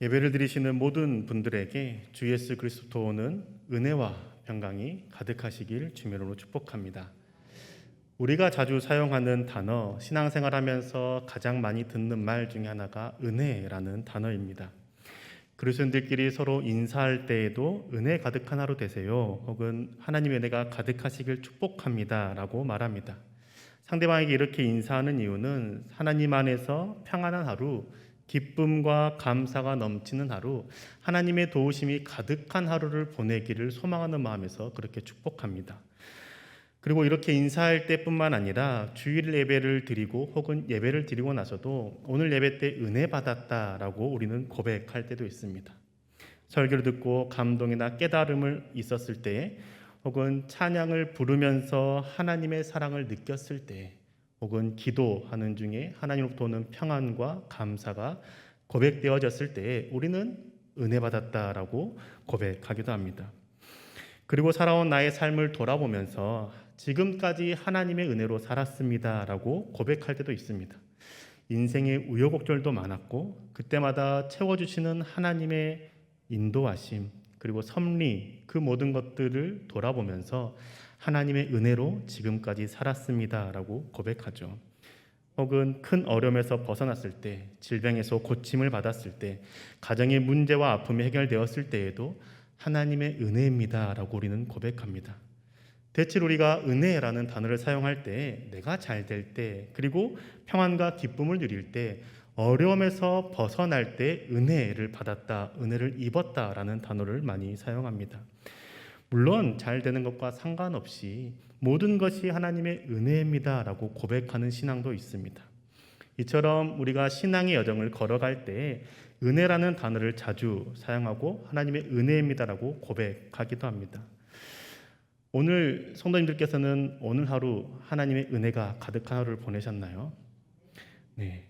예배를 드리시는 모든 분들에게 주 예수 그리스도는 은혜와 평강이 가득하시길 주님으로 축복합니다. 우리가 자주 사용하는 단어, 신앙생활하면서 가장 많이 듣는 말 중에 하나가 은혜라는 단어입니다. 그리스도인들끼리 서로 인사할 때에도 은혜 가득한 하루 되세요. 혹은 하나님의 은혜가 가득하시길 축복합니다 라고 말합니다. 상대방에게 이렇게 인사하는 이유는 하나님 안에서 평안한 하루, 기쁨과 감사가 넘치는 하루, 하나님의 도우심이 가득한 하루를 보내기를 소망하는 마음에서 그렇게 축복합니다. 그리고 이렇게 인사할 때뿐만 아니라 주일 예배를 드리고 혹은 예배를 드리고 나서도 오늘 예배 때 은혜 받았다라고 우리는 고백할 때도 있습니다. 설교를 듣고 감동이나 깨달음을 있었을 때, 혹은 찬양을 부르면서 하나님의 사랑을 느꼈을 때, 혹은 기도하는 중에 하나님으로부터 오는 평안과 감사가 고백되어졌을 때 우리는 은혜 받았다라고 고백하기도 합니다. 그리고 살아온 나의 삶을 돌아보면서 지금까지 하나님의 은혜로 살았습니다라고 고백할 때도 있습니다. 인생의 우여곡절도 많았고 그때마다 채워주시는 하나님의 인도하심, 그리고 섭리, 그 모든 것들을 돌아보면서 하나님의 은혜로 지금까지 살았습니다라고 고백하죠. 혹은 큰 어려움에서 벗어났을 때, 질병에서 고침을 받았을 때, 가정의 문제와 아픔이 해결되었을 때에도 하나님의 은혜입니다라고 우리는 고백합니다. 대체로 우리가 은혜라는 단어를 사용할 때, 내가 잘 될 때, 그리고 평안과 기쁨을 누릴 때, 어려움에서 벗어날 때 은혜를 받았다, 은혜를 입었다라는 단어를 많이 사용합니다. 물론 잘 되는 것과 상관없이 모든 것이 하나님의 은혜입니다라고 고백하는 신앙도 있습니다. 이처럼 우리가 신앙의 여정을 걸어갈 때 은혜라는 단어를 자주 사용하고 하나님의 은혜입니다라고 고백하기도 합니다. 오늘 성도님들께서는 오늘 하루 하나님의 은혜가 가득한 하루를 보내셨나요? 네.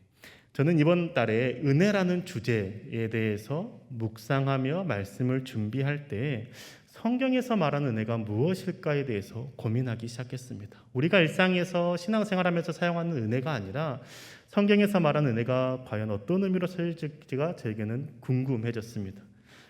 저는 이번 달에 은혜라는 주제에 대해서 묵상하며 말씀을 준비할 때 성경에서 말하는 은혜가 무엇일까에 대해서 고민하기 시작했습니다. 우리가 일상에서 신앙생활하면서 사용하는 은혜가 아니라 성경에서 말하는 은혜가 과연 어떤 의미로 쓰여질지가 저에게는 궁금해졌습니다.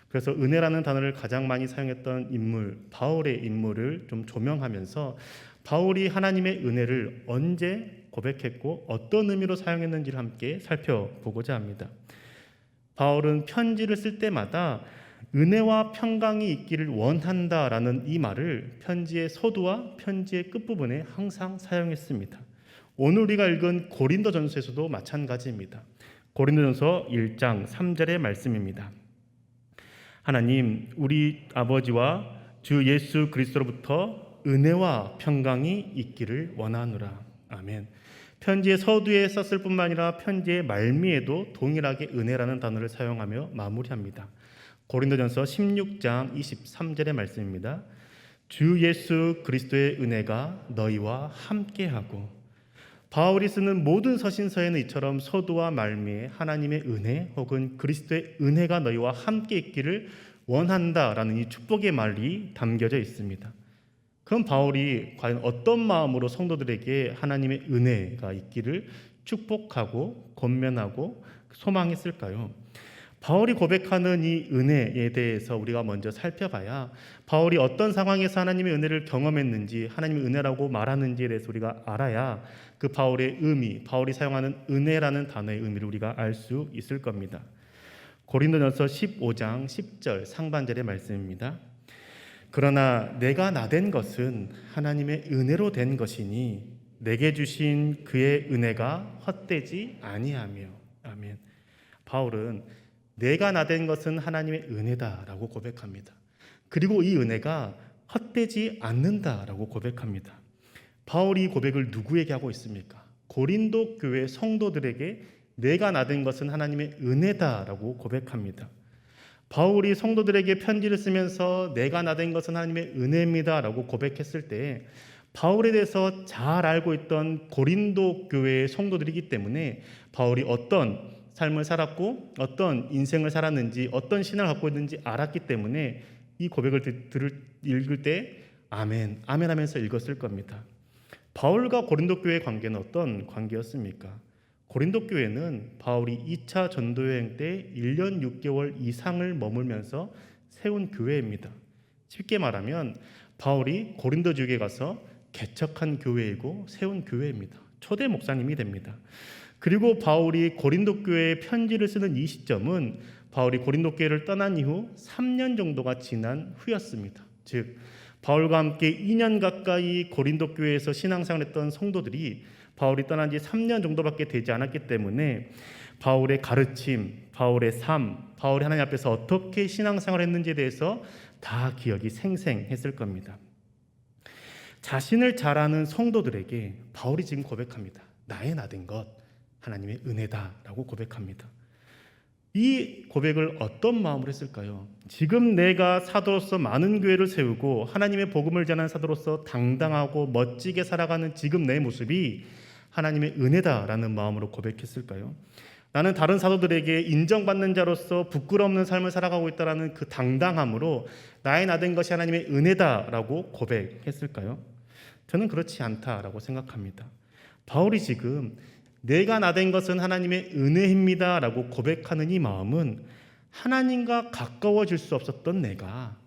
그래서 은혜라는 단어를 가장 많이 사용했던 인물, 바울의 인물을 좀 조명하면서 바울이 하나님의 은혜를 언제 고백했고 어떤 의미로 사용했는지를 함께 살펴보고자 합니다. 바울은 편지를 쓸 때마다 은혜와 평강이 있기를 원한다라는 이 말을 편지의 서두와 편지의 끝부분에 항상 사용했습니다. 오늘 우리가 읽은 고린도전서에서도 마찬가지입니다. 고린도전서 1장 3절의 말씀입니다. 하나님, 우리 아버지와 주 예수 그리스도로부터 은혜와 평강이 있기를 원하노라. 아멘. 편지의 서두에 썼을 뿐만 아니라 편지의 말미에도 동일하게 은혜라는 단어를 사용하며 마무리합니다. 고린도전서 16장 23절의 말씀입니다. 주 예수 그리스도의 은혜가 너희와 함께하고. 바울이 쓰는 모든 서신서에는 이처럼 서두와 말미에 하나님의 은혜 혹은 그리스도의 은혜가 너희와 함께 있기를 원한다라는 이 축복의 말이 담겨져 있습니다. 그럼 바울이 과연 어떤 마음으로 성도들에게 하나님의 은혜가 있기를 축복하고 권면하고 소망했을까요? 바울이 고백하는 이 은혜에 대해서 우리가 먼저 살펴봐야 바울이 어떤 상황에서 하나님의 은혜를 경험했는지, 하나님의 은혜라고 말하는지에 대해서 우리가 알아야 그 바울의 의미, 바울이 사용하는 은혜라는 단어의 의미를 우리가 알 수 있을 겁니다. 고린도전서 15장 10절 상반절의 말씀입니다. 그러나 내가 나된 것은 하나님의 은혜로 된 것이니 내게 주신 그의 은혜가 헛되지 아니하며. 아멘. 바울은 내가 나된 것은 하나님의 은혜다라고 고백합니다. 그리고 이 은혜가 헛되지 않는다라고 고백합니다. 바울이 고백을 누구에게 하고 있습니까? 고린도 교회 성도들에게 내가 나된 것은 하나님의 은혜다라고 고백합니다. 바울이 성도들에게 편지를 쓰면서 내가 나된 것은 하나님의 은혜입니다라고 고백했을 때 바울에 대해서 잘 알고 있던 고린도 교회의 성도들이기 때문에 바울이 어떤 삶을 살았고 어떤 인생을 살았는지 어떤 신앙을 갖고 있는지 알았기 때문에 이 고백을 읽을 때 아멘, 아멘 하면서 읽었을 겁니다. 바울과 고린도 교회의 관계는 어떤 관계였습니까? 고린도 교회는 바울이 2차 전도 여행 때 1년 6개월 이상을 머물면서 세운 교회입니다. 쉽게 말하면 바울이 고린도 지역에 가서 개척한 교회이고 세운 교회입니다. 초대 목사님이 됩니다. 그리고 바울이 고린도 교회에 편지를 쓰는 이 시점은 바울이 고린도 교회를 떠난 이후 3년 정도가 지난 후였습니다. 즉 바울과 함께 2년 가까이 고린도 교회에서 신앙생활했던 성도들이 바울이 떠난 지 3년 정도밖에 되지 않았기 때문에 바울의 가르침, 바울의 삶, 바울이 하나님 앞에서 어떻게 신앙생활했는지에 대해서 다 기억이 생생했을 겁니다. 자신을 잘 아는 성도들에게 바울이 지금 고백합니다. 나의 나된 것 하나님의 은혜다라고 고백합니다. 이 고백을 어떤 마음으로 했을까요? 지금 내가 사도로서 많은 교회를 세우고 하나님의 복음을 전하는 사도로서 당당하고 멋지게 살아가는 지금 내 모습이 하나님의 은혜다라는 마음으로 고백했을까요? 나는 다른 사도들에게 인정받는 자로서 부끄러움없는 삶을 살아가고 있다는 그 당당함으로 나의 나된 것이 하나님의 은혜다라고 고백했을까요? 저는 그렇지 않다라고 생각합니다. 바울이 지금 내가 나된 것은 하나님의 은혜입니다라고 고백하는 이 마음은 하나님과 가까워질 수 없었던 내가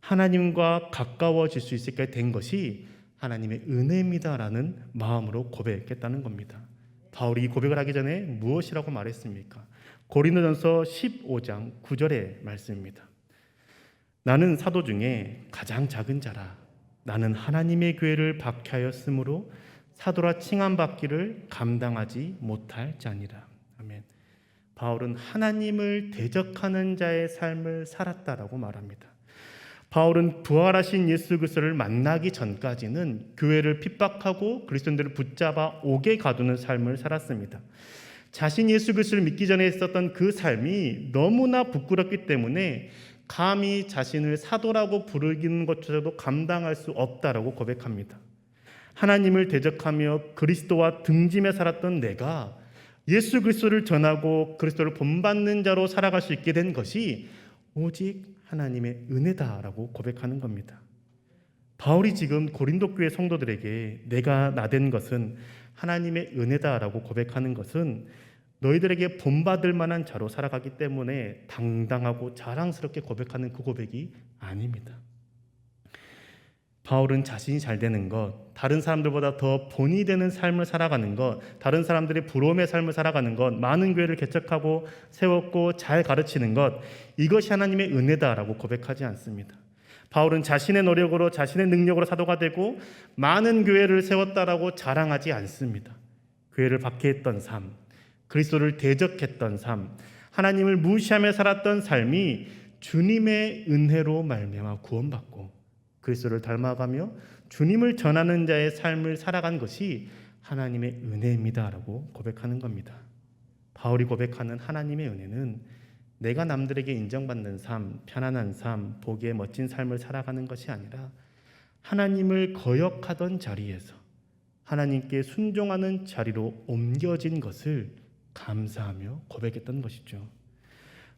하나님과 가까워질 수 있게 된 것이 하나님의 은혜입니다라는 마음으로 고백했다는 겁니다. 바울이 이 고백을 하기 전에 무엇이라고 말했습니까? 고린도전서 15장 9절의 말씀입니다. 나는 사도 중에 가장 작은 자라. 나는 하나님의 교회를 박해하였으므로 사도라 칭함받기를 감당하지 못할 자니라. 아멘. 바울은 하나님을 대적하는 자의 삶을 살았다라고 말합니다. 바울은 부활하신 예수 그리스도를 만나기 전까지는 교회를 핍박하고 그리스도인들을 붙잡아 옥에 가두는 삶을 살았습니다. 자신 예수 그리스도를 믿기 전에 있었던 그 삶이 너무나 부끄럽기 때문에 감히 자신을 사도라고 부르기는 것조차도 감당할 수 없다라고 고백합니다. 하나님을 대적하며 그리스도와 등짐에 살았던 내가 예수 그리스도를 전하고 그리스도를 본받는 자로 살아갈 수 있게 된 것이 오직 하나님의 은혜다라고 고백하는 겁니다. 바울이 지금 고린도 교회 성도들에게 내가 나된 것은 하나님의 은혜다라고 고백하는 것은 너희들에게 본받을 만한 자로 살아가기 때문에 당당하고 자랑스럽게 고백하는 그 고백이 아닙니다. 바울은 자신이 잘 되는 것, 다른 사람들보다 더 본이 되는 삶을 살아가는 것, 다른 사람들의 부러움의 삶을 살아가는 것, 많은 교회를 개척하고 세웠고 잘 가르치는 것, 이것이 하나님의 은혜다라고 고백하지 않습니다. 바울은 자신의 노력으로 자신의 능력으로 사도가 되고 많은 교회를 세웠다라고 자랑하지 않습니다. 교회를 박해했던 삶, 그리스도를 대적했던 삶, 하나님을 무시하며 살았던 삶이 주님의 은혜로 말미암아 구원받고 그리스도를 닮아가며 주님을 전하는 자의 삶을 살아간 것이 하나님의 은혜입니다라고 고백하는 겁니다. 바울이 고백하는 하나님의 은혜는 내가 남들에게 인정받는 삶, 편안한 삶, 보기에 멋진 삶을 살아가는 것이 아니라 하나님을 거역하던 자리에서 하나님께 순종하는 자리로 옮겨진 것을 감사하며 고백했던 것이죠.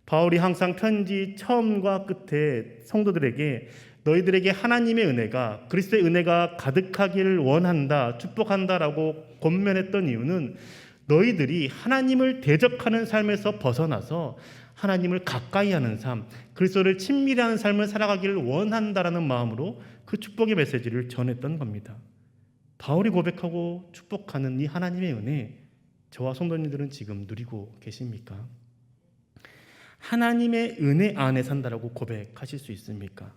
바울이 항상 편지 처음과 끝에 성도들에게 너희들에게 하나님의 은혜가 그리스도의 은혜가 가득하기를 원한다, 축복한다라고 권면했던 이유는 너희들이 하나님을 대적하는 삶에서 벗어나서 하나님을 가까이 하는 삶, 그리스도를 친밀히 하는 삶을 살아가기를 원한다라는 마음으로 그 축복의 메시지를 전했던 겁니다. 바울이 고백하고 축복하는 이 하나님의 은혜, 저와 성도님들은 지금 누리고 계십니까? 하나님의 은혜 안에 산다라고 고백하실 수 있습니까?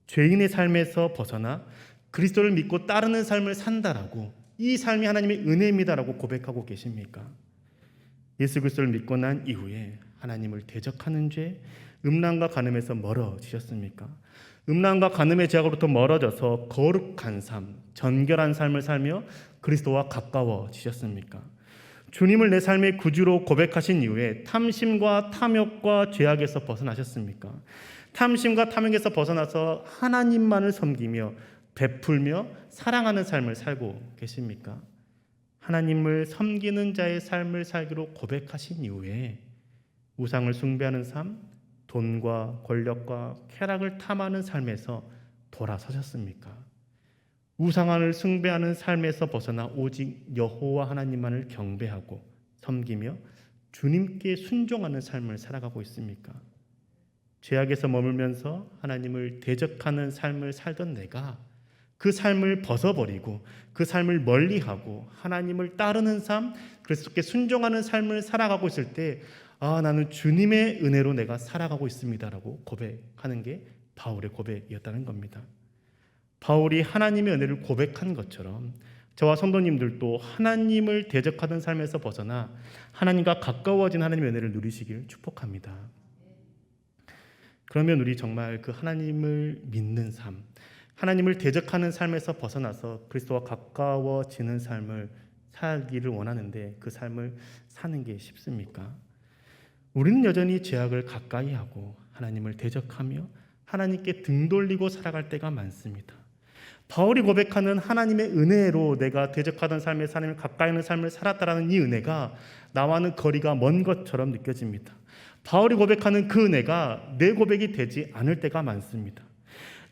죄인의 삶에서 벗어나 그리스도를 믿고 따르는 삶을 산다라고, 이 삶이 하나님의 은혜입니다라고 고백하고 계십니까? 예수 그리스도를 믿고 난 이후에 하나님을 대적하는 죄, 음란과 간음에서 멀어지셨습니까? 음란과 간음의 제약으로부터 멀어져서 거룩한 삶, 정결한 삶을 살며 그리스도와 가까워지셨습니까? 주님을 내 삶의 구주로 고백하신 이후에 탐심과 탐욕과 죄악에서 벗어나셨습니까? 탐심과 탐욕에서 벗어나서 하나님만을 섬기며 베풀며 사랑하는 삶을 살고 계십니까? 하나님을 섬기는 자의 삶을 살기로 고백하신 이후에 우상을 숭배하는 삶, 돈과 권력과 쾌락을 탐하는 삶에서 돌아서셨습니까? 우상을 숭배하는 삶에서 벗어나 오직 여호와 하나님만을 경배하고 섬기며 주님께 순종하는 삶을 살아가고 있습니까? 죄악에서 머물면서 하나님을 대적하는 삶을 살던 내가 그 삶을 벗어버리고 그 삶을 멀리하고 하나님을 따르는 삶, 그리스도께 순종하는 삶을 살아가고 있을 때 나는 주님의 은혜로 내가 살아가고 있습니다라고 고백하는 게 바울의 고백이었다는 겁니다. 바울이 하나님의 은혜를 고백한 것처럼 저와 성도님들도 하나님을 대적하던 삶에서 벗어나 하나님과 가까워진 하나님의 은혜를 누리시길 축복합니다. 그러면 우리 정말 그 하나님을 믿는 삶, 하나님을 대적하는 삶에서 벗어나서 그리스도와 가까워지는 삶을 살기를 원하는데 그 삶을 사는 게 쉽습니까? 우리는 여전히 죄악을 가까이 하고 하나님을 대적하며 하나님께 등 돌리고 살아갈 때가 많습니다. 바울이 고백하는 하나님의 은혜로 내가 대적하던 삶에서 하나님을 가까이 하는 삶을 살았다라는 이 은혜가 나와는 거리가 먼 것처럼 느껴집니다. 바울이 고백하는 그 은혜가 내 고백이 되지 않을 때가 많습니다.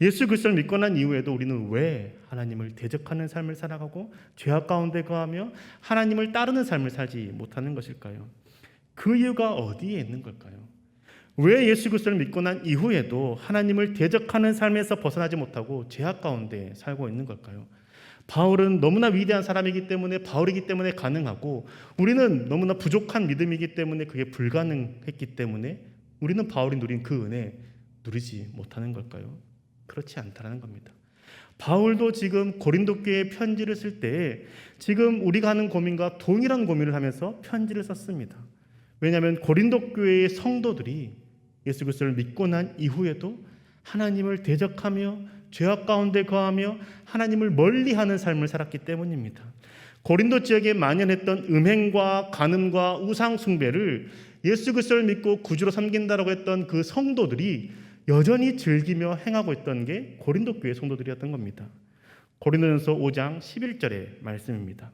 예수 그리스도를 믿고 난 이후에도 우리는 왜 하나님을 대적하는 삶을 살아가고 죄악 가운데 거하며 하나님을 따르는 삶을 살지 못하는 것일까요? 그 이유가 어디에 있는 걸까요? 왜 예수 그리스도를 믿고 난 이후에도 하나님을 대적하는 삶에서 벗어나지 못하고 죄악 가운데 살고 있는 걸까요? 바울은 너무나 위대한 사람이기 때문에 바울이기 때문에 가능하고 우리는 너무나 부족한 믿음이기 때문에 그게 불가능했기 때문에 우리는 바울이 누린 그 은혜 누리지 못하는 걸까요? 그렇지 않다는 겁니다. 바울도 지금 고린도 교회에 편지를 쓸 때 지금 우리가 하는 고민과 동일한 고민을 하면서 편지를 썼습니다. 왜냐하면 고린도 교회의 성도들이 예수 그리스도를 믿고 난 이후에도 하나님을 대적하며 죄악 가운데 거하며 하나님을 멀리하는 삶을 살았기 때문입니다. 고린도 지역에 만연했던 음행과 간음과 우상 숭배를 예수 그리스도를 믿고 구주로 섬긴다라고 했던 그 성도들이 여전히 즐기며 행하고 있던 게 고린도 교회 성도들이었던 겁니다. 고린도전서 5장 11절의 말씀입니다.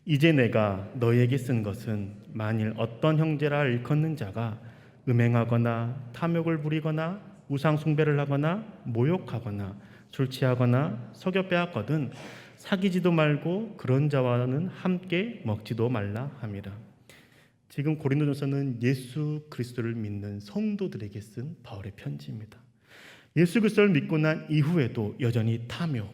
이제 내가 너에게 쓴 것은 만일 어떤 형제라 일컫는 자가 음행하거나 탐욕을 부리거나 우상 숭배를 하거나 모욕하거나 술 취하거나 속여 빼앗거든 사귀지도 말고 그런 자와는 함께 먹지도 말라 함이라. 지금 고린도전서는 예수 그리스도를 믿는 성도들에게 쓴 바울의 편지입니다. 예수 그리스도를 믿고 난 이후에도 여전히 탐욕,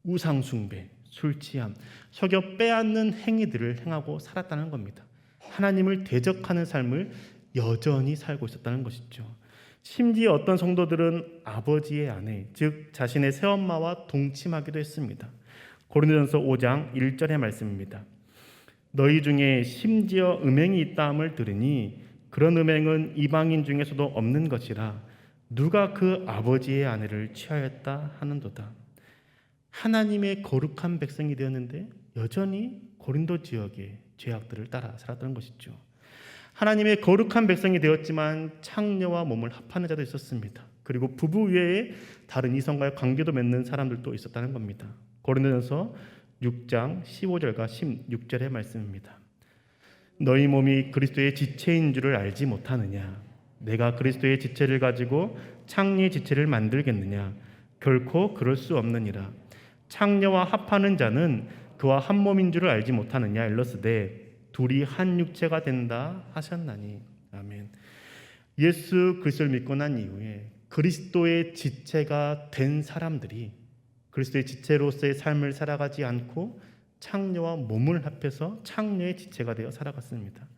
우상 숭배, 술 취함, 속여 빼앗는 행위들을 행하고 살았다는 겁니다. 하나님을 대적하는 삶을 여전히 살고 있었다는 것이죠. 심지어 어떤 성도들은 아버지의 아내, 즉 자신의 새엄마와 동침하기도 했습니다. 고린도전서 5장 1절의 말씀입니다. 너희 중에 심지어 음행이 있다함을 들으니 그런 음행은 이방인 중에서도 없는 것이라 누가 그 아버지의 아내를 취하였다 하는도다. 하나님의 거룩한 백성이 되었는데 여전히 고린도 지역의 죄악들을 따라 살았던 것이죠. 하나님의 거룩한 백성이 되었지만 창녀와 몸을 합하는 자도 있었습니다. 그리고 부부 외에 다른 이성과의 관계도 맺는 사람들도 있었다는 겁니다. 고린도전서 6장 15절과 16절의 말씀입니다. 너희 몸이 그리스도의 지체인 줄을 알지 못하느냐? 내가 그리스도의 지체를 가지고 창녀의 지체를 만들겠느냐? 결코 그럴 수 없느니라. 창녀와 합하는 자는 그와 한 몸인 줄을 알지 못하느냐? 일러스되 둘이 한 육체가 된다 하셨나니. 아멘. 예수 그리스도를 믿고 난 이후에 그리스도의 지체가 된 사람들이 그리스도의 지체로서의 삶을 살아가지 않고 창녀와 몸을 합해서 창녀의 지체가 되어 살아갔습니다.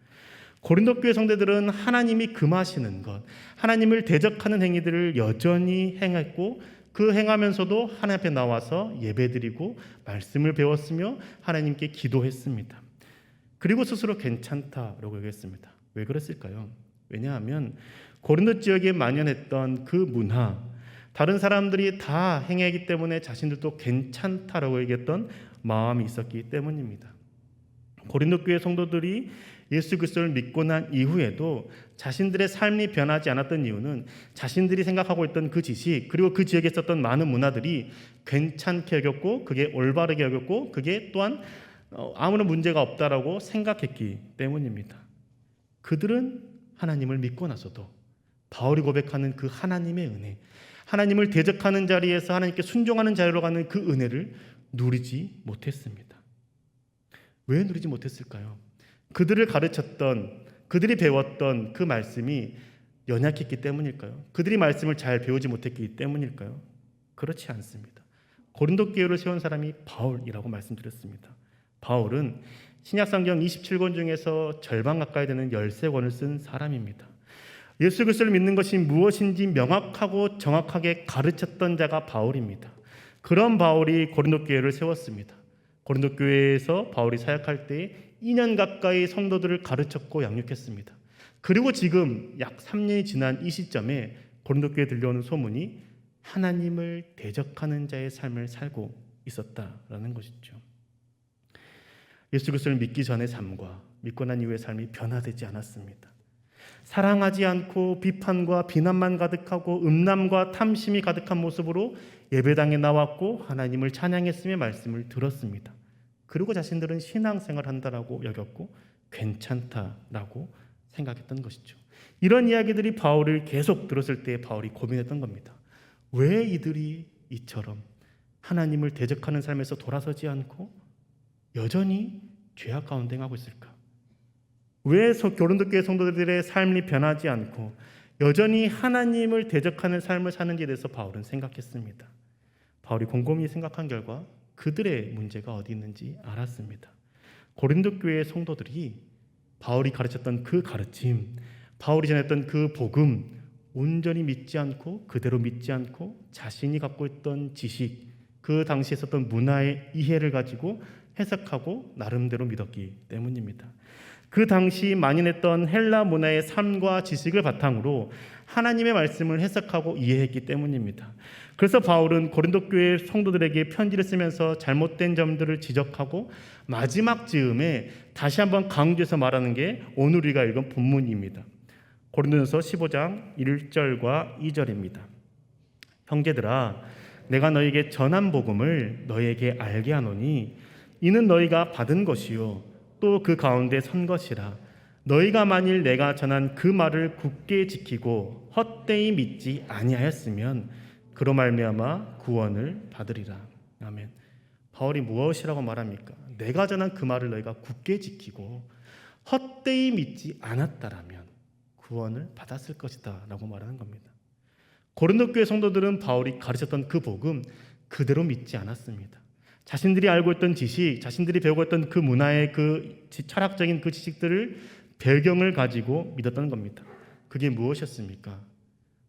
고린도 교회 성도들은 하나님이 금하시는 것, 하나님을 대적하는 행위들을 여전히 행했고 그 행하면서도 하나님 앞에 나와서 예배드리고 말씀을 배웠으며 하나님께 기도했습니다. 그리고 스스로 괜찮다라고 얘기했습니다. 왜 그랬을까요? 왜냐하면 고린도 지역에 만연했던 그 문화, 다른 사람들이 다 행하기 때문에 자신들도 괜찮다라고 얘기했던 마음이 있었기 때문입니다. 고린도 교회 성도들이 예수 그리스도를 믿고 난 이후에도 자신들의 삶이 변하지 않았던 이유는 자신들이 생각하고 있던 그 지식 그리고 그 지역에 있었던 많은 문화들이 괜찮게 여겼고 그게 올바르게 여겼고 그게 또한 아무런 문제가 없다라고 생각했기 때문입니다. 그들은 하나님을 믿고 나서도 바울이 고백하는 그 하나님의 은혜, 하나님을 대적하는 자리에서 하나님께 순종하는 자리로 가는 그 은혜를 누리지 못했습니다. 왜 누리지 못했을까요? 그들을 가르쳤던, 그들이 배웠던 그 말씀이 연약했기 때문일까요? 그들이 말씀을 잘 배우지 못했기 때문일까요? 그렇지 않습니다. 고린도 교회를 세운 사람이 바울이라고 말씀드렸습니다. 바울은 신약성경 27권 중에서 절반 가까이 되는 13권을 쓴 사람입니다. 예수 그리스도를 믿는 것이 무엇인지 명확하고 정확하게 가르쳤던 자가 바울입니다. 그런 바울이 고린도 교회를 세웠습니다. 고린도 교회에서 바울이 사역할 때 2년 가까이 성도들을 가르쳤고 양육했습니다. 그리고 지금 약 3년이 지난 이 시점에 고린도 교회에 들려오는 소문이 하나님을 대적하는 자의 삶을 살고 있었다라는 것이죠. 예수 그리스도를 믿기 전의 삶과 믿고 난 이후의 삶이 변화되지 않았습니다. 사랑하지 않고 비판과 비난만 가득하고 음란과 탐심이 가득한 모습으로 예배당에 나왔고 하나님을 찬양했으며 말씀을 들었습니다. 그리고 자신들은 신앙생활 한다라고 여겼고 괜찮다라고 생각했던 것이죠. 이런 이야기들이 바울을 계속 들었을 때 바울이 고민했던 겁니다. 왜 이들이 이처럼 하나님을 대적하는 삶에서 돌아서지 않고 여전히 죄악 가운데 행하고 있을까? 왜 고린도 교회 성도들의 삶이 변하지 않고 여전히 하나님을 대적하는 삶을 사는지에 대해서 바울은 생각했습니다. 바울이 곰곰이 생각한 결과 그들의 문제가 어디 있는지 알았습니다. 고린도 교회의 성도들이 바울이 가르쳤던 그 가르침, 바울이 전했던 그 복음 온전히 믿지 않고 그대로 믿지 않고 자신이 갖고 있던 지식, 그 당시에 있었던 문화의 이해를 가지고 해석하고 나름대로 믿었기 때문입니다. 그 당시 만연했던 헬라 문화의 삶과 지식을 바탕으로 하나님의 말씀을 해석하고 이해했기 때문입니다. 그래서 바울은 고린도 교회 성도들에게 편지를 쓰면서 잘못된 점들을 지적하고 마지막 즈음에 다시 한번 강조해서 말하는 게 오늘 우리가 읽은 본문입니다. 고린도전서 15장 1절과 2절입니다. 형제들아, 내가 너에게 전한 복음을 너에게 알게 하노니 이는 너희가 받은 것이요 또 그 가운데 선 것이라. 너희가 만일 내가 전한 그 말을 굳게 지키고 헛되이 믿지 아니하였으면 그로 말미암아 구원을 받으리라. 아멘. 바울이 무엇이라고 말합니까? 내가 전한 그 말을 너희가 굳게 지키고 헛되이 믿지 않았다라면 구원을 받았을 것이다 라고 말하는 겁니다. 고린도 교회 성도들은 바울이 가르쳤던 그 복음 그대로 믿지 않았습니다. 자신들이 알고 있던 지식, 자신들이 배우고 있던 그 문화의 그 철학적인 그 지식들을 배경을 가지고 믿었던 겁니다. 그게 무엇이었습니까?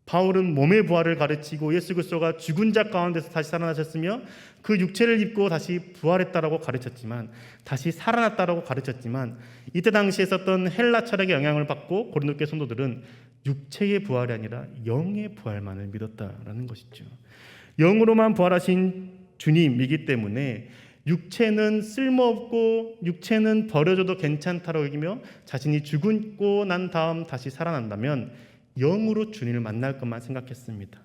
바울은 몸의 부활을 가르치고 예수 그리스도가 죽은 자 가운데서 다시 살아나셨으며 그 육체를 입고 다시 부활했다라고 가르쳤지만, 다시 살아났다라고 가르쳤지만, 이때 당시에 있었던 헬라 철학의 영향을 받고 고린도 교회 성도들은 육체의 부활이 아니라 영의 부활만을 믿었다라는 것이죠. 영으로만 부활하신 주님이기 때문에 육체는 쓸모없고 육체는 버려져도 괜찮다라고 여기며 자신이 죽고 난 다음 다시 살아난다면 영으로 주님을 만날 것만 생각했습니다.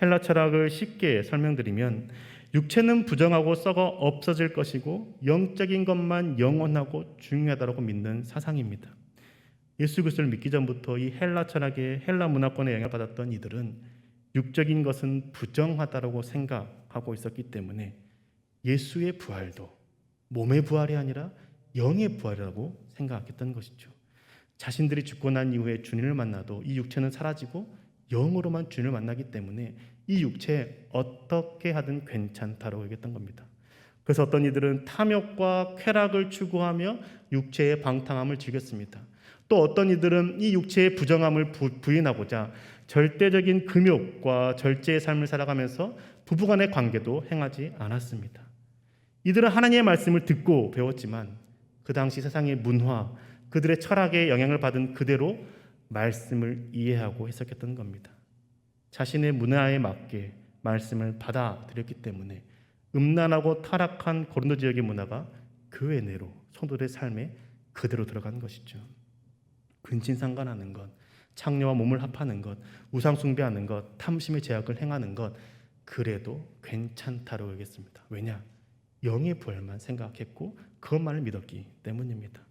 헬라 철학을 쉽게 설명드리면 육체는 부정하고 썩어 없어질 것이고 영적인 것만 영원하고 중요하다고 믿는 사상입니다. 예수 그리스도를 믿기 전부터 이 헬라 철학의 헬라 문화권에 영향을 받았던 이들은 육적인 것은 부정하다고 생각하고 있었기 때문에 예수의 부활도 몸의 부활이 아니라 영의 부활이라고 생각했던 것이죠. 자신들이 죽고 난 이후에 주님을 만나도 이 육체는 사라지고 영으로만 주님을 만나기 때문에 이 육체 어떻게 하든 괜찮다라고 얘기했던 겁니다. 그래서 어떤 이들은 탐욕과 쾌락을 추구하며 육체의 방탕함을 즐겼습니다. 또 어떤 이들은 이 육체의 부정함을 부인하고자 절대적인 금욕과 절제의 삶을 살아가면서 부부간의 관계도 행하지 않았습니다. 이들은 하나님의 말씀을 듣고 배웠지만 그 당시 세상의 문화, 그들의 철학에 영향을 받은 그대로 말씀을 이해하고 해석했던 겁니다. 자신의 문화에 맞게 말씀을 받아들였기 때문에 음란하고 타락한 고린도 지역의 문화가 교회 내로 성도들의 삶에 그대로 들어간 것이죠. 근친상간하는 것, 창녀와 몸을 합하는 것, 우상 숭배하는 것, 탐심의 제약을 행하는 것, 그래도 괜찮다고 얘기했습니다. 왜냐? 영의 부활만 생각했고 그것만을 믿었기 때문입니다.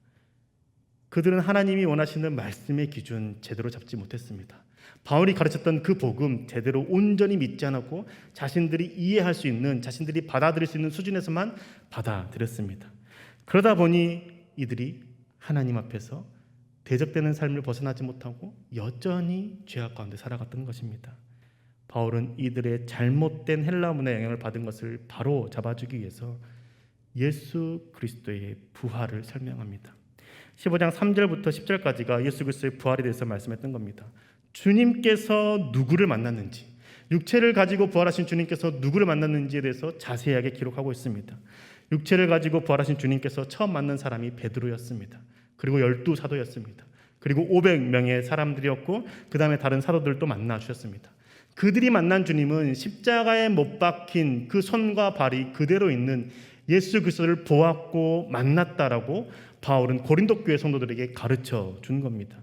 그들은 하나님이 원하시는 말씀의 기준 제대로 잡지 못했습니다. 바울이 가르쳤던 그 복음 제대로 온전히 믿지 않았고 자신들이 이해할 수 있는, 자신들이 받아들일 수 있는 수준에서만 받아들였습니다. 그러다 보니 이들이 하나님 앞에서 대적되는 삶을 벗어나지 못하고 여전히 죄악 가운데 살아갔던 것입니다. 바울은 이들의 잘못된 헬라 문화의 영향을 받은 것을 바로 잡아주기 위해서 예수 그리스도의 부활을 설명합니다. 15장 3절부터 10절까지가 예수 그리스도의 부활에 대해서 말씀했던 겁니다. 주님께서 누구를 만났는지, 육체를 가지고 부활하신 주님께서 누구를 만났는지에 대해서 자세하게 기록하고 있습니다. 육체를 가지고 부활하신 주님께서 처음 만난 사람이 베드로였습니다. 그리고 12사도였습니다. 그리고 500명의 사람들이었고 그 다음에 다른 사도들도 만나 주셨습니다. 그들이 만난 주님은 십자가에 못 박힌 그 손과 발이 그대로 있는 예수 그리스도를 보았고 만났다라고 바울은 고린도 교회 성도들에게 가르쳐 준 겁니다.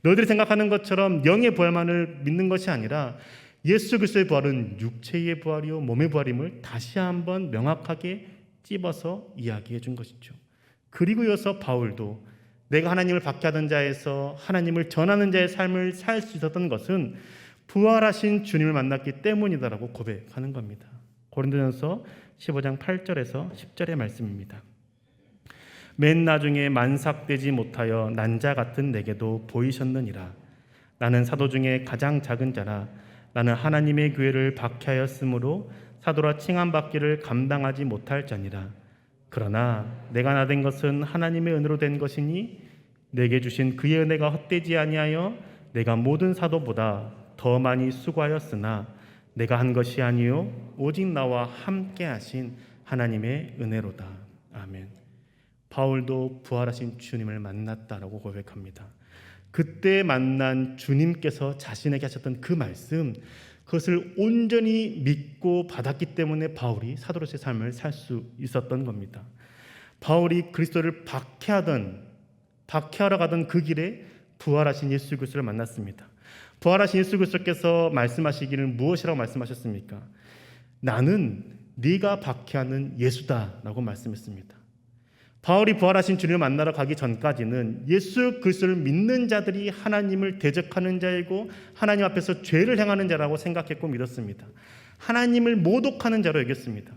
너희들이 생각하는 것처럼 영의 부활만을 믿는 것이 아니라 예수 그리스도의 부활은 육체의 부활이요 몸의 부활임을 다시 한번 명확하게 찝어서 이야기해 준 것이죠. 그리고 이어서 바울도 내가 하나님을 박해하던 자에서 하나님을 전하는 자의 삶을 살 수 있었던 것은 부활하신 주님을 만났기 때문이다라고 고백하는 겁니다. 고린도전서 15장 8절에서 10절의 말씀입니다. 맨 나중에 만삭되지 못하여 난 자 같은 내게도 보이셨느니라. 나는 사도 중에 가장 작은 자라. 나는 하나님의 교회를 박해하였으므로 사도라 칭함받기를 감당하지 못할 자니라. 그러나 내가 나된 것은 하나님의 은혜로 된 것이니 내게 주신 그의 은혜가 헛되지 아니하여 내가 모든 사도보다 더 많이 수고하였으나 내가 한 것이 아니요 오직 나와 함께 하신 하나님의 은혜로다. 아멘. 바울도 부활하신 주님을 만났다라고 고백합니다. 그때 만난 주님께서 자신에게 하셨던 그 말씀, 그것을 온전히 믿고 받았기 때문에 바울이 사도로서의 삶을 살 수 있었던 겁니다. 바울이 그리스도를 박해하러 가던 그 길에 부활하신 예수 그리스도를 만났습니다. 부활하신 예수 그리스도께서 말씀하시기를 무엇이라고 말씀하셨습니까? 나는 네가 박해하는 예수다라고 말씀했습니다. 바울이 부활하신 주님을 만나러 가기 전까지는 예수 그리스도를 믿는 자들이 하나님을 대적하는 자이고 하나님 앞에서 죄를 행하는 자라고 생각했고 믿었습니다. 하나님을 모독하는 자로 여겼습니다.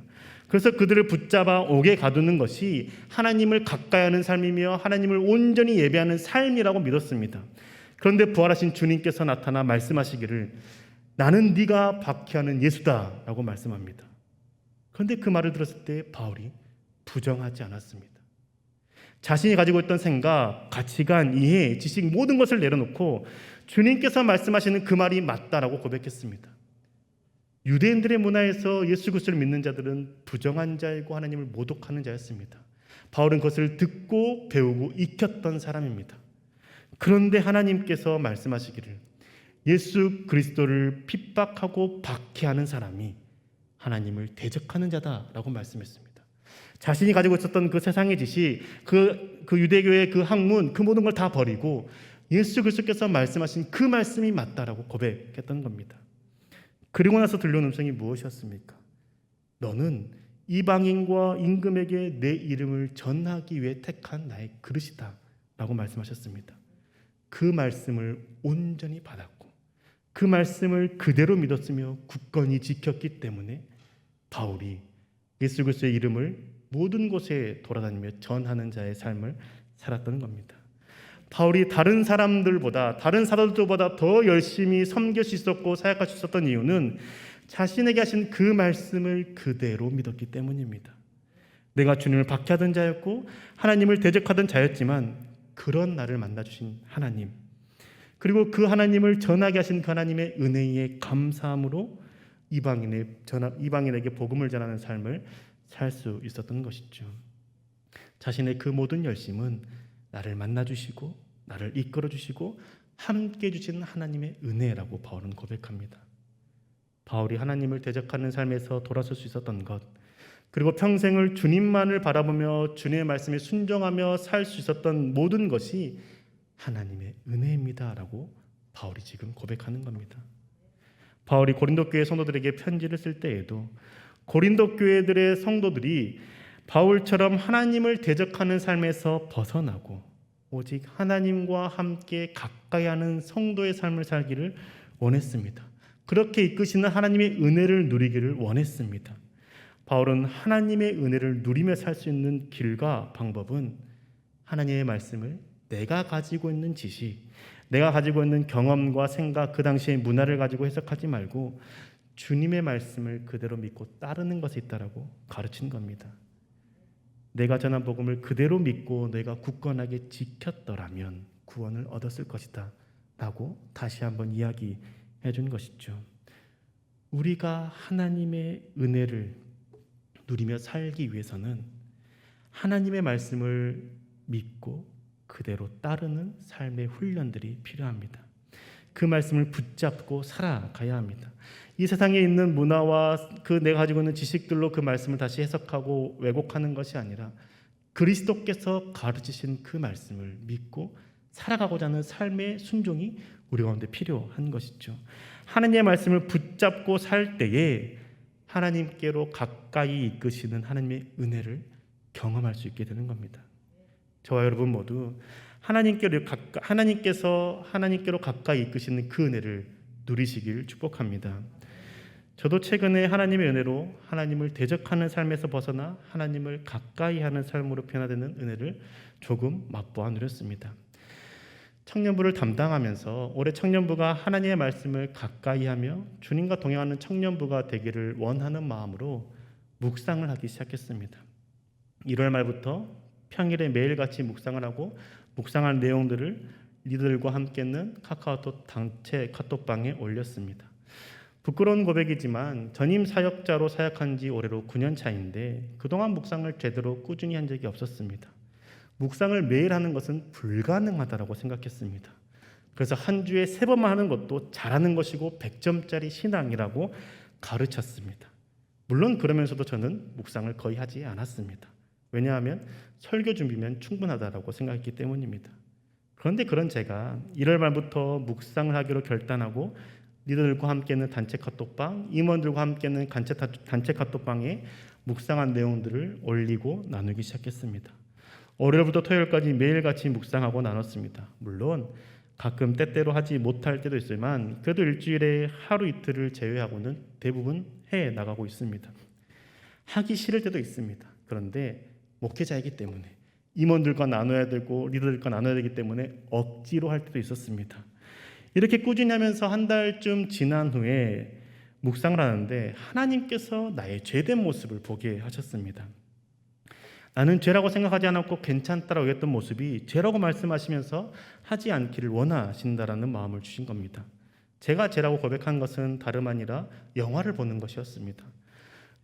그래서 그들을 붙잡아 옥에 가두는 것이 하나님을 가까이 하는 삶이며 하나님을 온전히 예배하는 삶이라고 믿었습니다. 그런데 부활하신 주님께서 나타나 말씀하시기를 나는 네가 박해하는 예수다라고 말씀합니다. 그런데 그 말을 들었을 때 바울이 부정하지 않았습니다. 자신이 가지고 있던 생각, 가치관, 이해, 지식 모든 것을 내려놓고 주님께서 말씀하시는 그 말이 맞다라고 고백했습니다. 유대인들의 문화에서 예수 그리스도를 믿는 자들은 부정한 자이고 하나님을 모독하는 자였습니다. 바울은 그것을 듣고 배우고 익혔던 사람입니다. 그런데 하나님께서 말씀하시기를 예수 그리스도를 핍박하고 박해하는 사람이 하나님을 대적하는 자다라고 말씀했습니다. 자신이 가지고 있었던 그 세상의 지식, 그 유대교의 그 학문, 그 모든 걸 다 버리고 예수 그리스도께서 말씀하신 그 말씀이 맞다라고 고백했던 겁니다. 그리고 나서 들려온 음성이 무엇이었습니까? 너는 이방인과 임금에게 내 이름을 전하기 위해 택한 나의 그릇이다 라고 말씀하셨습니다. 그 말씀을 온전히 받았고 그 말씀을 그대로 믿었으며 굳건히 지켰기 때문에 바울이 예수 그리스도의 이름을 모든 곳에 돌아다니며 전하는 자의 삶을 살았던 겁니다. 바울이 다른 사람들보다, 다른 사도들보다 더 열심히 섬길 수 있었고 사역할 수 있었던 이유는 자신에게 하신 그 말씀을 그대로 믿었기 때문입니다. 내가 주님을 박해하던 자였고 하나님을 대적하던 자였지만 그런 나를 만나주신 하나님, 그리고 그 하나님을 전하게 하신 그 하나님의 은혜에 감사함으로 이방인에게 복음을 전하는 삶을 살 수 있었던 것이죠. 자신의 그 모든 열심은 나를 만나주시고 나를 이끌어주시고 함께 해주신 하나님의 은혜라고 바울은 고백합니다. 바울이 하나님을 대적하는 삶에서 돌아설 수 있었던 것, 그리고 평생을 주님만을 바라보며 주님의 말씀에 순종하며 살 수 있었던 모든 것이 하나님의 은혜입니다라고 바울이 지금 고백하는 겁니다. 바울이 고린도 교회 성도들에게 편지를 쓸 때에도 고린도 교회들의 성도들이 바울처럼 하나님을 대적하는 삶에서 벗어나고 오직 하나님과 함께 가까이 하는 성도의 삶을 살기를 원했습니다. 그렇게 이끄시는 하나님의 은혜를 누리기를 원했습니다. 바울은 하나님의 은혜를 누리며 살 수 있는 길과 방법은 하나님의 말씀을 내가 가지고 있는 지식, 내가 가지고 있는 경험과 생각, 그 당시의 문화를 가지고 해석하지 말고 주님의 말씀을 그대로 믿고 따르는 것이 있다라고 가르친 겁니다. 내가 전한 복음을 그대로 믿고 내가 굳건하게 지켰더라면 구원을 얻었을 것이다 라고 다시 한번 이야기해 준 것이죠. 우리가 하나님의 은혜를 누리며 살기 위해서는 하나님의 말씀을 믿고 그대로 따르는 삶의 훈련들이 필요합니다. 그 말씀을 붙잡고 살아가야 합니다. 이 세상에 있는 문화와 내가 가지고 있는 지식들로 그 말씀을 다시 해석하고 왜곡하는 것이 아니라 그리스도께서 가르치신 그 말씀을 믿고 살아가고자 하는 삶의 순종이 우리 가운데 필요한 것이죠. 하나님의 말씀을 붙잡고 살 때에 하나님께로 가까이 이끄시는 하나님의 은혜를 경험할 수 있게 되는 겁니다. 저와 여러분 모두 하나님께서 하나님께로 가까이 이끄시는 그 은혜를 누리시길 축복합니다. 저도 최근에 하나님의 은혜로 하나님을 대적하는 삶에서 벗어나 하나님을 가까이 하는 삶으로 변화되는 은혜를 조금 맛보아 누렸습니다. 청년부를 담당하면서 올해 청년부가 하나님의 말씀을 가까이 하며 주님과 동행하는 청년부가 되기를 원하는 마음으로 묵상을 하기 시작했습니다. 1월 말부터 평일에 매일같이 묵상을 하고 묵상한 내용들을 리더들과 함께 있는 카카오톡 단체 카톡방에 올렸습니다. 부끄러운 고백이지만 전임 사역자로 사역한 지 올해로 9년 차인데 그동안 묵상을 제대로 꾸준히 한 적이 없었습니다. 묵상을 매일 하는 것은 불가능하다고 생각했습니다. 그래서 한 주에 3번만 하는 것도 잘하는 것이고 100점짜리 신앙이라고 가르쳤습니다. 물론 그러면서도 저는 묵상을 거의 하지 않았습니다. 왜냐하면 설교 준비면 충분하다고 생각했기 때문입니다. 그런데 그런 제가 1월 말부터 묵상을 하기로 결단하고 리더들과 함께 있는 단체 카톡방, 임원들과 함께 있는 단체 카톡방에 묵상한 내용들을 올리고 나누기 시작했습니다. 월요일부터 토요일까지 매일같이 묵상하고 나눴습니다. 물론 가끔 때때로 하지 못할 때도 있지만 그래도 일주일에 하루 이틀을 제외하고는 대부분 해 나가고 있습니다. 하기 싫을 때도 있습니다. 그런데 목회자이기 때문에 임원들과 나눠야 되고 리더들과 나눠야 되기 때문에 억지로 할 때도 있었습니다. 이렇게 꾸준히 하면서 한 달쯤 지난 후에 묵상을 하는데 하나님께서 나의 죄된 모습을 보게 하셨습니다. 나는 죄라고 생각하지 않았고 괜찮다라고 했던 모습이 죄라고 말씀하시면서 하지 않기를 원하신다라는 마음을 주신 겁니다. 제가 죄라고 고백한 것은 다름 아니라 영화를 보는 것이었습니다.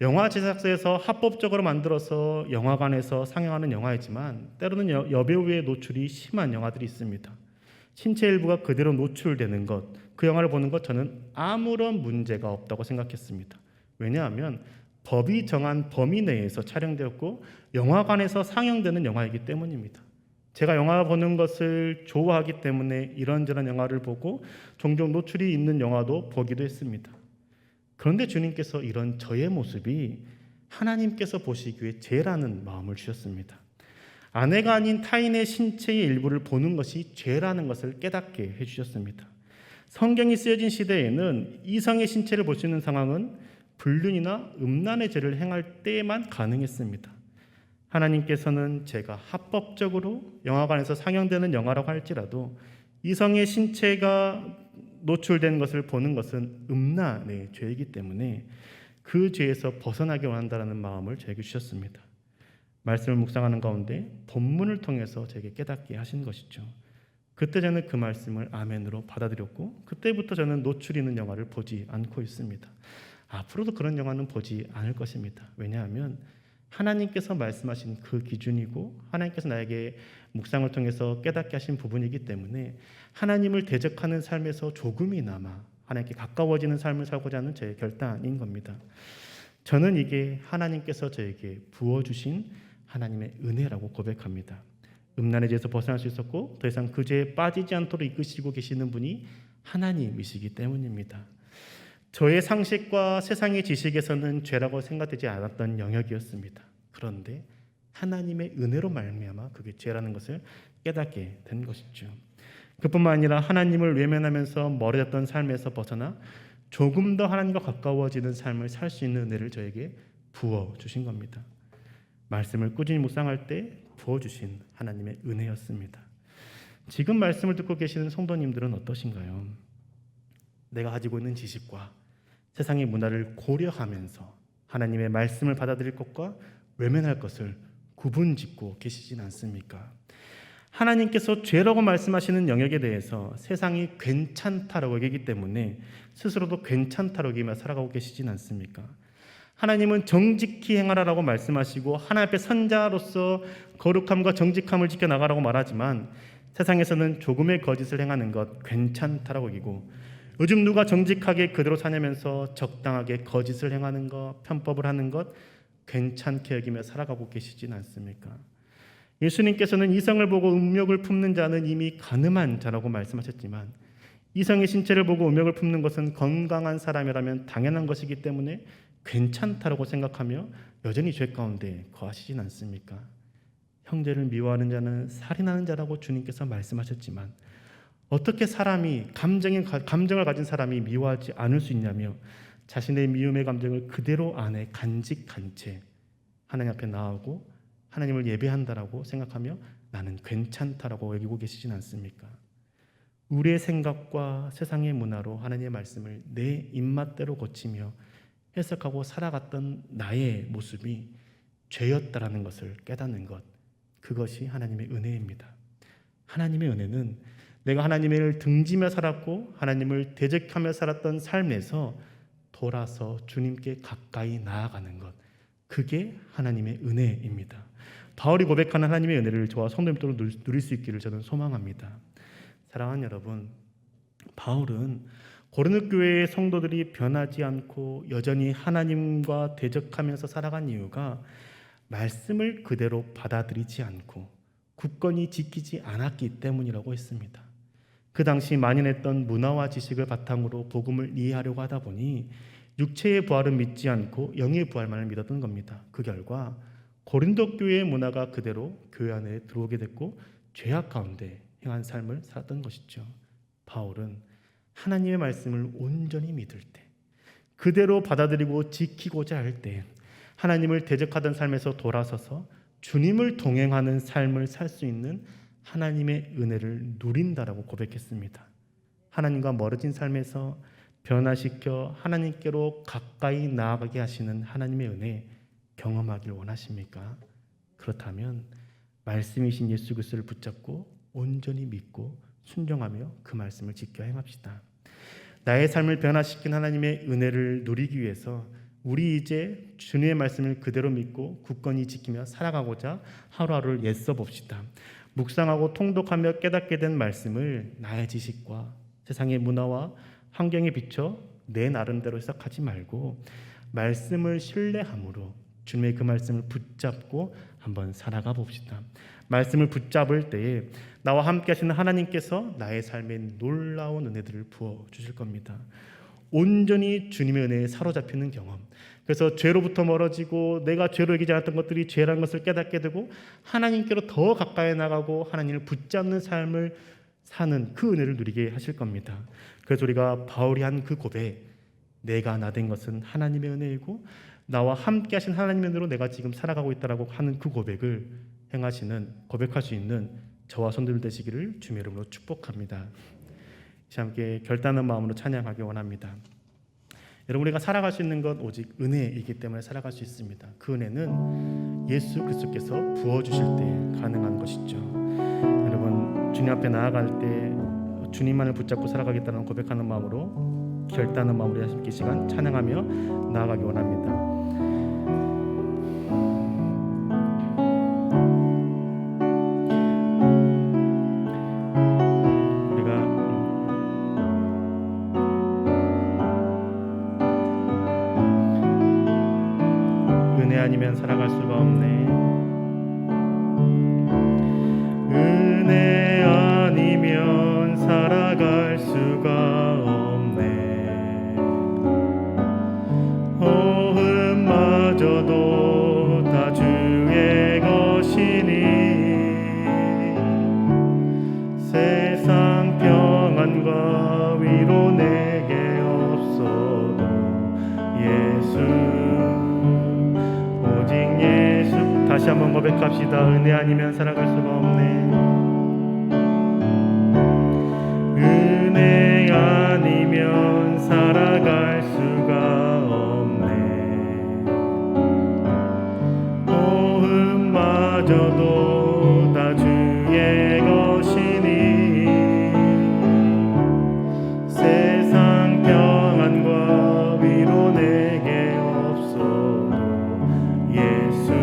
영화 제작사에서 합법적으로 만들어서 영화관에서 상영하는 영화이지만 때로는 여배우의 노출이 심한 영화들이 있습니다. 신체 일부가 그대로 노출되는 것, 그 영화를 보는 것 저는 아무런 문제가 없다고 생각했습니다. 왜냐하면 법이 정한 범위 내에서 촬영되었고 영화관에서 상영되는 영화이기 때문입니다. 제가 영화 보는 것을 좋아하기 때문에 이런저런 영화를 보고 종종 노출이 있는 영화도 보기도 했습니다. 그런데 주님께서 이런 저의 모습이 하나님께서 보시기에 죄라는 마음을 주셨습니다. 아내가 아닌 타인의 신체의 일부를 보는 것이 죄라는 것을 깨닫게 해주셨습니다. 성경이 쓰여진 시대에는 이성의 신체를 볼 수 있는 상황은 불륜이나 음란의 죄를 행할 때에만 가능했습니다. 하나님께서는 제가 합법적으로 영화관에서 상영되는 영화라고 할지라도 이성의 신체가 노출된 것을 보는 것은 음란의 죄이기 때문에 그 죄에서 벗어나기 원한다는 마음을 저에게 주셨습니다. 말씀을 묵상하는 가운데 본문을 통해서 제게 깨닫게 하신 것이죠. 그때 저는 그 말씀을 아멘으로 받아들였고 그때부터 저는 노출 있는 영화를 보지 않고 있습니다. 앞으로도 그런 영화는 보지 않을 것입니다. 왜냐하면 하나님께서 말씀하신 그 기준이고 하나님께서 나에게 묵상을 통해서 깨닫게 하신 부분이기 때문에 하나님을 대적하는 삶에서 조금이나마 하나님께 가까워지는 삶을 살고자 하는 제 결단인 겁니다. 저는 이게 하나님께서 저에게 부어주신 하나님의 은혜라고 고백합니다. 음란의 죄에서 벗어날 수 있었고 더 이상 그 죄에 빠지지 않도록 이끄시고 계시는 분이 하나님이시기 때문입니다. 저의 상식과 세상의 지식에서는 죄라고 생각되지 않았던 영역이었습니다. 그런데 하나님의 은혜로 말미암아 그게 죄라는 것을 깨닫게 된 것이죠. 그뿐만 아니라 하나님을 외면하면서 멀어졌던 삶에서 벗어나 조금 더 하나님과 가까워지는 삶을 살 수 있는 은혜를 저에게 부어주신 겁니다. 말씀을 꾸준히 묵상할 때 부어주신 하나님의 은혜였습니다. 지금 말씀을 듣고 계시는 성도님들은 어떠신가요? 내가 가지고 있는 지식과 세상의 문화를 고려하면서 하나님의 말씀을 받아들일 것과 외면할 것을 구분짓고 계시진 않습니까? 하나님께서 죄라고 말씀하시는 영역에 대해서 세상이 괜찮다라고 여기기 때문에 스스로도 괜찮다라고 여기며 살아가고 계시진 않습니까? 하나님은 정직히 행하라라고 말씀하시고 하나님 앞에 선자로서 거룩함과 정직함을 지켜나가라고 말하지만 세상에서는 조금의 거짓을 행하는 것 괜찮다라고 여기고 요즘 누가 정직하게 그대로 사냐면서 적당하게 거짓을 행하는 것, 편법을 하는 것 괜찮게 여기며 살아가고 계시진 않습니까? 예수님께서는 이성을 보고 음욕을 품는 자는 이미 간음한 자라고 말씀하셨지만 이성의 신체를 보고 음욕을 품는 것은 건강한 사람이라면 당연한 것이기 때문에 괜찮다라고 생각하며 여전히 죄 가운데 거하시진 않습니까? 형제를 미워하는 자는 살인하는 자라고 주님께서 말씀하셨지만 어떻게 사람이 감정을 가진 사람이 미워하지 않을 수 있냐며 자신의 미움의 감정을 그대로 안에 간직한 채 하나님 앞에 나아오고 하나님을 예배한다라고 생각하며 나는 괜찮다라고 여기고 계시진 않습니까? 우리의 생각과 세상의 문화로 하나님의 말씀을 내 입맛대로 고치며 해석하고 살아갔던 나의 모습이 죄였다라는 것을 깨닫는 것, 그것이 하나님의 은혜입니다. 하나님의 은혜는 내가 하나님을 등지며 살았고 하나님을 대적하며 살았던 삶에서 돌아서 주님께 가까이 나아가는 것, 그게 하나님의 은혜입니다. 바울이 고백하는 하나님의 은혜를 저와 성도님들도 누릴 수 있기를 저는 소망합니다. 사랑하는 여러분, 바울은 고린도 교회의 성도들이 변하지 않고 여전히 하나님과 대적하면서 살아간 이유가 말씀을 그대로 받아들이지 않고 굳건히 지키지 않았기 때문이라고 했습니다. 그 당시 만연했던 문화와 지식을 바탕으로 복음을 이해하려고 하다 보니 육체의 부활은 믿지 않고 영의 부활만을 믿었던 겁니다. 그 결과 고린도 교회의 문화가 그대로 교회 안에 들어오게 됐고 죄악 가운데 행한 삶을 살았던 것이죠. 바울은 하나님의 말씀을 온전히 믿을 때, 그대로 받아들이고 지키고자 할 때 하나님을 대적하던 삶에서 돌아서서 주님을 동행하는 삶을 살 수 있는 하나님의 은혜를 누린다라고 고백했습니다. 하나님과 멀어진 삶에서 변화시켜 하나님께로 가까이 나아가게 하시는 하나님의 은혜 경험하길 원하십니까? 그렇다면 말씀이신 예수 그리스도를 붙잡고 온전히 믿고 순종하며 그 말씀을 지켜 행합시다. 나의 삶을 변화시킨 하나님의 은혜를 누리기 위해서 우리 이제 주님의 말씀을 그대로 믿고 굳건히 지키며 살아가고자 하루하루를 애써 봅시다. 묵상하고 통독하며 깨닫게 된 말씀을 나의 지식과 세상의 문화와 환경에 비춰 내 나름대로 해석하지 말고 말씀을 신뢰함으로 주님의 그 말씀을 붙잡고 한번 살아가 봅시다. 말씀을 붙잡을 때에 나와 함께 하시는 하나님께서 나의 삶에 놀라운 은혜들을 부어주실 겁니다. 온전히 주님의 은혜에 사로잡히는 경험, 그래서 죄로부터 멀어지고 내가 죄로 여기지 않았던 것들이 죄라는 것을 깨닫게 되고 하나님께로 더 가까이 나가고 하나님을 붙잡는 삶을 사는 그 은혜를 누리게 하실 겁니다. 그래서 우리가 바울이 한 그 고백, 내가 나 된 것은 하나님의 은혜이고 나와 함께 하신 하나님의 은혜로 내가 지금 살아가고 있다라고 하는 그 고백을 고백할 수 있는 저와 성도들 되시기를 주님의 이름으로 축복합니다. 함께 결단한 마음으로 찬양하기 원합니다. 여러분, 우리가 살아갈 수 있는 것 오직 은혜이기 때문에 살아갈 수 있습니다. 그 은혜는 예수 그리스도께서 부어주실 때 가능한 것이죠. 여러분, 주님 앞에 나아갈 때 주님만을 붙잡고 살아가겠다는 고백하는 마음으로 결단한 마음으로 함께 시간 찬양하며 나아가기 원합니다. 아니면 살아갈 수가 없네. 은혜 아니면 살아갈 수가 없네. 호흡마저도 다 주의 것이니 세상 평안과 위로 내게 없어도 예수 오직 예수 다시 한번 고백합시다. 은혜 아니면 살아갈 수가 없네. 은혜 아니면 살아갈 수가 없네. 호흡마저도 다 주의 것이니 세상 평안과 위로 내게 없어도 예수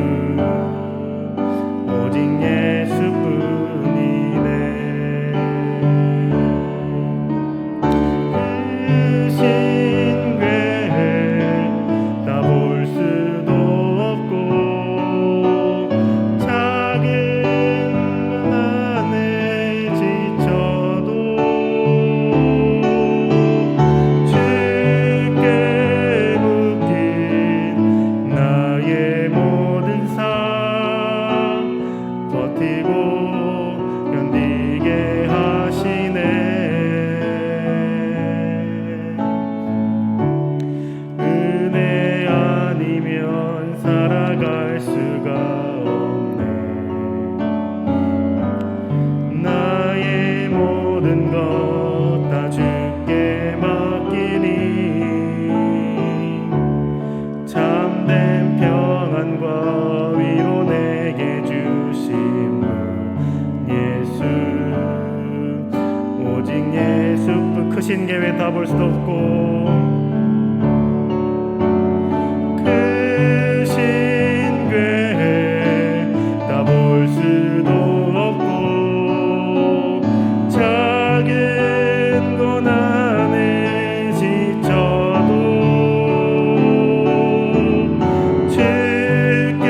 오직 예수뿐이네. 크신 괴해 다 볼 수도 없고 작은 건 안에 지쳐도 주께 묶인 나의 모든 삶 버티고 견디게 하시네. 은혜 아니면 살아갈 수가 없네. 나의 모든 것 다 주께 맡기니 참된 평안과 위로 내게 주신 분 예수 오직 예수뿐. 크신 계획 다 볼 수도 없고 크신 괴해 다 볼 수도 없고 작은 건 안에 지쳐도 주께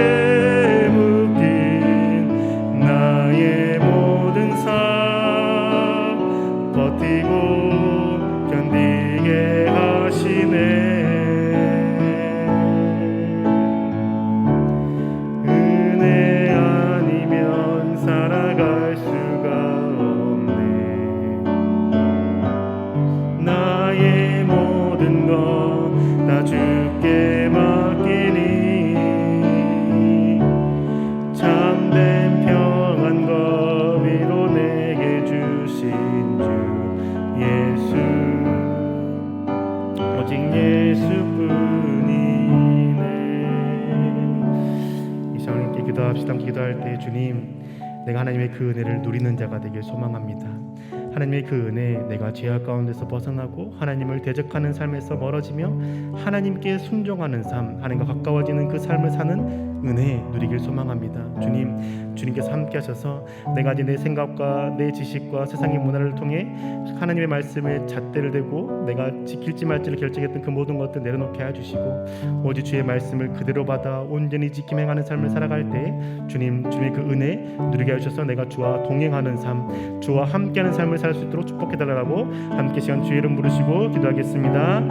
묶인 나의 모든 삶 버티고 견디게 하시네. 은혜 아니면 살아갈 수가 없네. 나의 모든 것 다 주께 맡기니 참된 평안과 위로 내게 주신 주 예수 오직 예수뿐이네. 이 시간 함께 기도합시다. 기도할 때 주님, 내가 하나님의 그 은혜를 누리는 자가 되길 소망합니다. 하나님의 그 은혜, 내가 죄악 가운데서 벗어나고 하나님을 대적하는 삶에서 멀어지며 하나님께 순종하는 삶, 하나님과 가까워지는 그 삶을 사는 은혜 누리길 소망합니다. 주님, 주님께서 함께 하셔서 내가 이제 내 생각과 내 지식과 세상의 문화를 통해 하나님의 말씀에 잣대를 대고 내가 지킬지 말지를 결정했던 그 모든 것들 내려놓게 해주시고 오직 주의 말씀을 그대로 받아 온전히 지킴 행하는 삶을 살아갈 때 주님, 주님의 그 은혜 누리게 하셔서 내가 주와 동행하는 삶, 주와 함께하는 삶을 살 수 있도록 축복해달라고 함께 시간 주의 이름 부르시고 기도하겠습니다.